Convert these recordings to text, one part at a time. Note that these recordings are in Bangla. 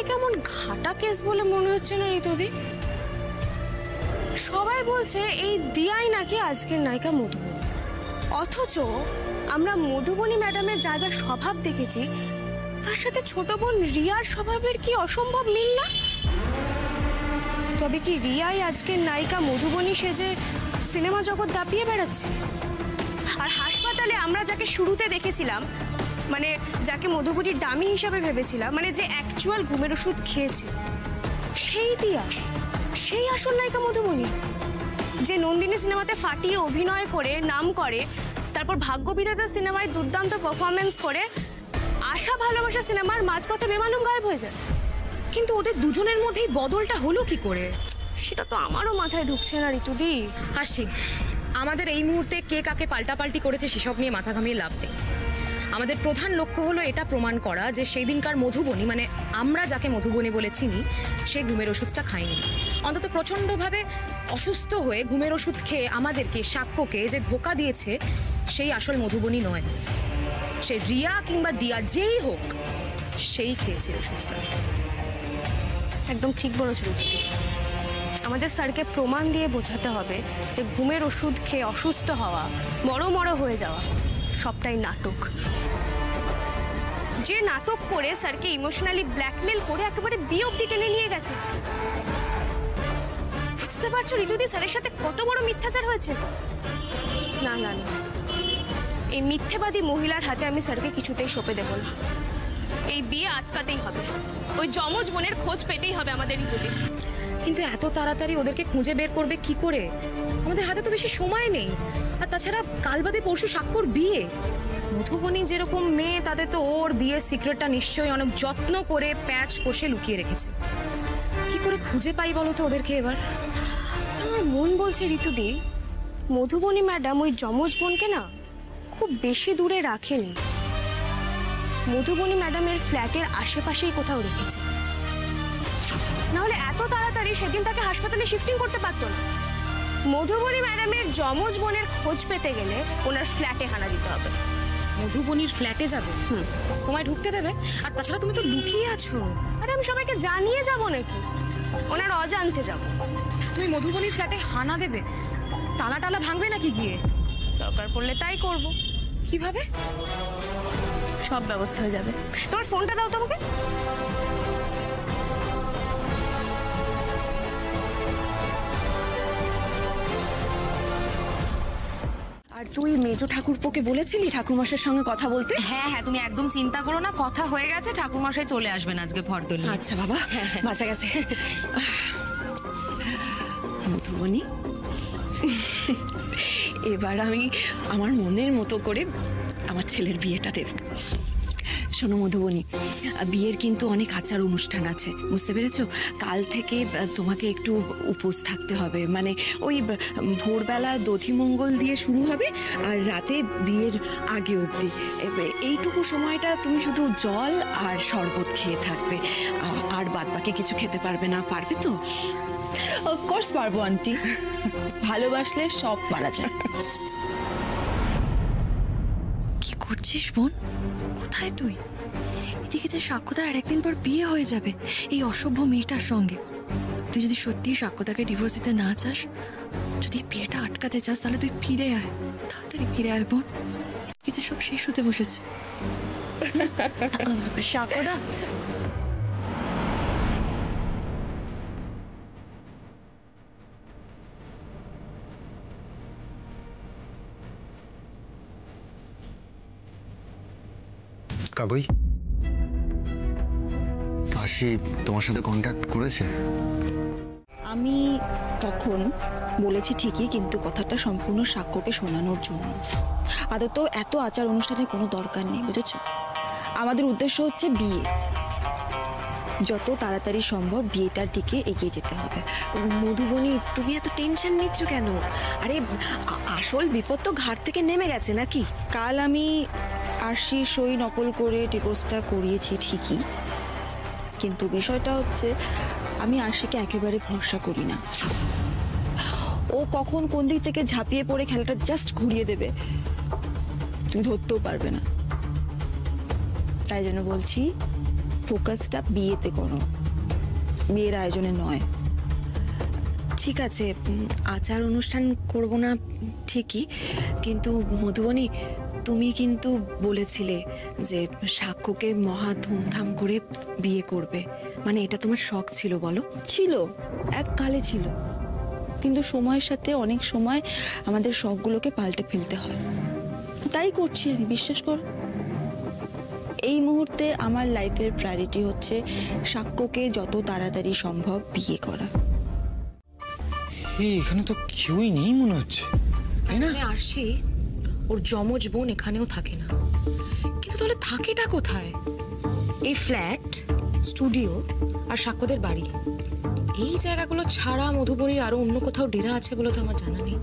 কেমন ঘাটা কেস বলে মনে হচ্ছে না ঋতুদি? সবাই বলছে এই দিয়াই নাকি আজকের নায়িকা মধুবনী, অথচ আমরা মধুবনী ম্যাডামের যা যা স্বভাব দেখেছি তার সাথে ছোট বোন রিয়ার স্বভাবের কি অসম্ভব মিল না? তবে কি রিয়াই আজকের নায়িকা মধুবনী সেজে সিনেমা জগৎ দাপিয়ে বেড়াচ্ছে? আর হাসপাতালে আমরা যাকে শুরুতে দেখেছিলাম, মানে যাকে মধুবনীর ডামি হিসাবে ভেবেছিলাম, মানে যে অ্যাকচুয়াল ঘুমের ওষুধ খেয়েছে, সেই দিয়া, সেই আসল নায়িকা মধুবনী, যে নন্দিনী সিনেমাতে ফাটিয়ে অভিনয় করে নাম করে, তারপর ভাগ্যবিধাতা সিনেমায় দুর্দান্ত পারফরমেন্স করে আশা ভালোবাসা সিনেমার মাঝপথে বেমালুম গায়েব হয়ে যায়। কিন্তু ওদের দুজনের মধ্যেই বদলটা হলো কি করে? সেটা তো আমারও মাথায় ঢুকছে না ঋতুদি। হাসি, আমাদের এই মুহূর্তে কে কাকে পাল্টাপাল্টি করেছে সেসব নিয়ে মাথা ঘামিয়ে লাভ নেই। আমাদের প্রধান লক্ষ্য হলো এটা প্রমাণ করা যে সেই দিনকার মধুবনী, মানে আমরা যাকে মধুবনী বলে চিনি, সে ঘুমের ওষুধটা খায়নি। অন্তত প্রচন্ডভাবে অসুস্থ হয়ে ঘুমের ওষুধ খেয়ে আমাদেরকে, সাক্ষ্যকে যে ধোঁকা দিয়েছে, সেই আসল মধুবনী নয়। সে রিয়া কিংবা দিয়া যেই হোক, সেই খেয়েছে ওষুধটা। একদম ঠিক বলেছ ঋতুদি। আমাদের স্যারকে প্রমাণ দিয়ে বোঝাতে হবে যে ঘুমের ওষুধ খেয়ে অসুস্থ হওয়া, মরো হয়ে যাওয়া সবটাই নাটক। যে নাটক করে স্যারকে ইমোশনালি ব্ল্যাকমেল করে একেবারে বিয়ে অবধি টেনে নিয়ে গেছে। বুঝতে পারছো ঋতুদি স্যারের সাথে কত বড় মিথ্যাচার হয়েছে? না না না, এই মিথ্যেবাদী মহিলার হাতে আমি স্যারকে কিছুতেই সঁপে দেব না। এই বিয়ে আটকাতেই হবে, ওই যমজ বোনের খোঁজ পেতেই হবে আমাদের ঋতুদি। কিন্তু এত তাড়াতাড়ি ওদেরকে খুঁজে বের করবে কি করে? আমাদের হাতে তো বেশি সময় নেই। আর তাছাড়া কাল বাদে পরশু সাক্ষর বিয়ে। মধুবনী যেরকম মেয়ে, তাদের তো ওর বিয়ের সিক্রেটটা নিশ্চয়ই অনেক যত্ন করে প্যাচ কষে লুকিয়ে রেখেছে। কি করে খুঁজে পাই বলো তো ওদেরকে এবার? আমার মন বলছে ঋতুদি, মধুবনী ম্যাডাম ওই যমজ বোনকে না খুব বেশি দূরে রাখেনি। মধুবনী ম্যাডামের ফ্ল্যাটের আশেপাশেই কোথাও রেখেছে, নাহলে এত তাড়াতাড়ি সেদিন তাকে হাসপাতালে শিফটিং করতে পারতো না। মধুবনী ম্যাডামের যমজ বোনের খোঁজ পেতে গেলে ওনার ফ্ল্যাটে হানা দিতে হবে। মধুবনীর ফ্ল্যাটে যাবে? তোমায় ঢুকতে দেবে? আর তাছাড়া তুমি তো লুকিয়ে আছো। আরে আমি সবাইকে জানিয়ে যাব নাকি? ওনার অজান্তে যাব। তুমি মধুবনীর ফ্ল্যাটে হানা দেবে? তালা টালা ভাঙবে নাকি গিয়ে? দরকার পড়লে তাই করব। কিভাবে? সব ব্যবস্থা হয়ে যাবে। তোমার ফোনটা দাও তোমাকে। আর তুই মেজো ঠাকুরপোকে বলেছিলি ঠাকুরমশাইয়ের সঙ্গে কথা বলতে? হ্যাঁ হ্যাঁ, তুমি একদম চিন্তা করো না, কথা হয়ে গেছে। ঠাকুরমশাই চলে আসবেন আজকে ফর্দলি। আচ্ছা বাবা, বাঁচা গেছে। মধুবনী, এবার আমি আমার মনের মতো করে আমার ছেলের বিয়েটা দেব। শোনো মধুবনী, বিয়ের কিন্তু অনেক আচার অনুষ্ঠান আছে, বুঝতে পেরেছো? কাল থেকে তোমাকে একটু উপোস থাকতে হবে। মানে ওই ভোরবেলা দধিমঙ্গল দিয়ে শুরু হবে আর রাতে বিয়ের আগে অবধি এইটুকু সময়টা তুমি শুধু জল আর শরবত খেয়ে থাকবে, আর বাদ বাকি কিছু খেতে পারবে না। পারবে তো? অফকোর্স পারবো আন্টি, ভালোবাসলে সব পারা যায়। কি করছিস বোন? কোথায় তুই? এদিকে যে সাক্ষ্যতা আর একদিন পর বিয়ে হয়ে যাবে এই অসভ্য মেয়েটার সঙ্গে। তুই যদি সত্যি সাক্ষ্যতাকে ডিভোর্স দিতে না চাস, যদি বিয়েটা আটকাতে চাস, তাহলে তুই ফিরে আয়, তাড়াতাড়ি ফিরে আয় বোন। কিছু সব শেষ হতে বসেছে। সাক্ষ্যতা, কাকুই, আশি তোমার সাথে কন্ট্যাক্ট করেছে? আমি তখন বলেছি ঠিকই, কিন্তু কথাটা সম্পূর্ণ সাক্ষ্যকে শোনানোর জন্য। আদৌ তো এত আচার অনুষ্ঠানের কোনো দরকার নেই, বুঝেছ? আমাদের উদ্দেশ্য হচ্ছে বিয়ে। যত তাড়াতাড়ি সম্ভব বিয়েটার দিকে এগিয়ে যেতে হবে। মধুবনী, তুমি এত টেনশন নিচ্ছ কেন? আরে আসল বিপদ তো ঘাট থেকে নেমে গেছে নাকি? কাল আমি আরশির সই নকল করে ডিভোর্সটা করিয়েছি ঠিকই, কিন্তু বিষয়টা হচ্ছে আমি আরশিকে একেবারে ভরসা করি না। ও কখন কোন দিক থেকে ঝাঁপিয়ে পড়ে খেলাটা জাস্ট ঘুরিয়ে দেবে, তুমি ধরতেও পারবে না। তাই জন্য বলছি, ফোকাসটা বিয়েতে করো। বিয়ের আয়োজনে নয়। ঠিক আছে, আচার অনুষ্ঠান করব না ঠিকই, কিন্তু মধুবনী তুমি কিন্তু বলেছিলে যে সাক্ষ্যকে মহা ধুমধাম করে বিয়ে করবে, মানে এটা তোমার শখ ছিল বলো? ছিল, এককালে ছিল, কিন্তু সময়ের সাথে অনেক সময় আমাদের শখগুলোকে পাল্টে ফেলতে হয়। তাই করছি আমি, বিশ্বাস করো। এই মুহূর্তে আমার লাইফের প্রায়োরিটি হচ্ছে সাক্ষ্যকে যত তাড়াতাড়ি সম্ভব বিয়ে করা। এই এখানে তো কেউই নেই মনে হচ্ছে, তাই না? আসি, ওর যমজ বোন এখানেও থাকে না, কিন্তু তাহলে থাকেটা কোথায়? এই ফ্ল্যাট, স্টুডিও আর সাক্ষ্যদের বাড়ি, এই জায়গাগুলো ছাড়া মধুবনীর আরো অন্য কোথাও ডেরা আছে বলে তো আমার জানা নেই।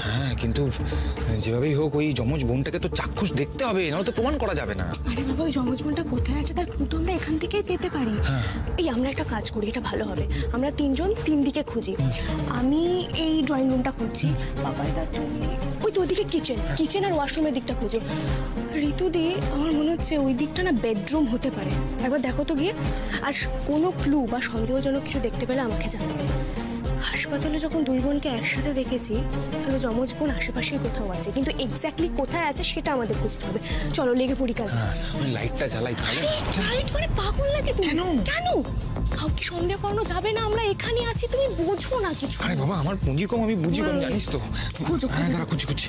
হ্যাঁ, কিন্তু যেভাবেই হোক ওই যমজ বোনটাকে তো চাক্ষুষ দেখতে হবে, নাহলে তো প্রমাণ করা যাবে না। আরে বাবা, ওই যমজ বোনটা কোথায় আছে তার ক্লু তো আমরা এখান থেকেই পেতে পারি। এই আমরা একটা কাজ করি, এটা ভালো হবে, আমরা তিনজন তিন দিকে খুঁজি। আমি এই ড্রয়িং রুমটা খুঁজছি, বাবাইদা তুমি ওই তো ওইদিকে কিচেন আর ওয়াশরুমের দিকটা খুঁজো। ঋতুদি, আমার মনে হচ্ছে ওই দিকটা না বেডরুম হতে পারে, একবার দেখো তো গিয়ে। আর কোনো ক্লু বা সন্দেহজনক কিছু দেখতে পেলে আমাকে জানাবে। হাসপাতালে যখন দুই বোনকে একসাথে দেখেছি, তাহলে যমজ বোন আশেপাশেই কোথাও আছে, কিন্তু এক্স্যাক্টলি কোথায় আছে সেটা আমাদের খুঁজতে হবে। চলো লেগে পড়ি কাজে। আমি লাইটটা জ্বালাই তাহলে। লাইট মানে পাগল লাগে তুমি? কেন? কাউকে সন্দেহ করানো যাবে না, আমরা এখানে আছি, তুমি বোঝো না কিছু। আরে বাবা, আমার পুঁজি কম, আমি বুঝি কম, জানিস তো। খুঁজো, হ্যাঁ, দাঁড়া, খুঁজছি।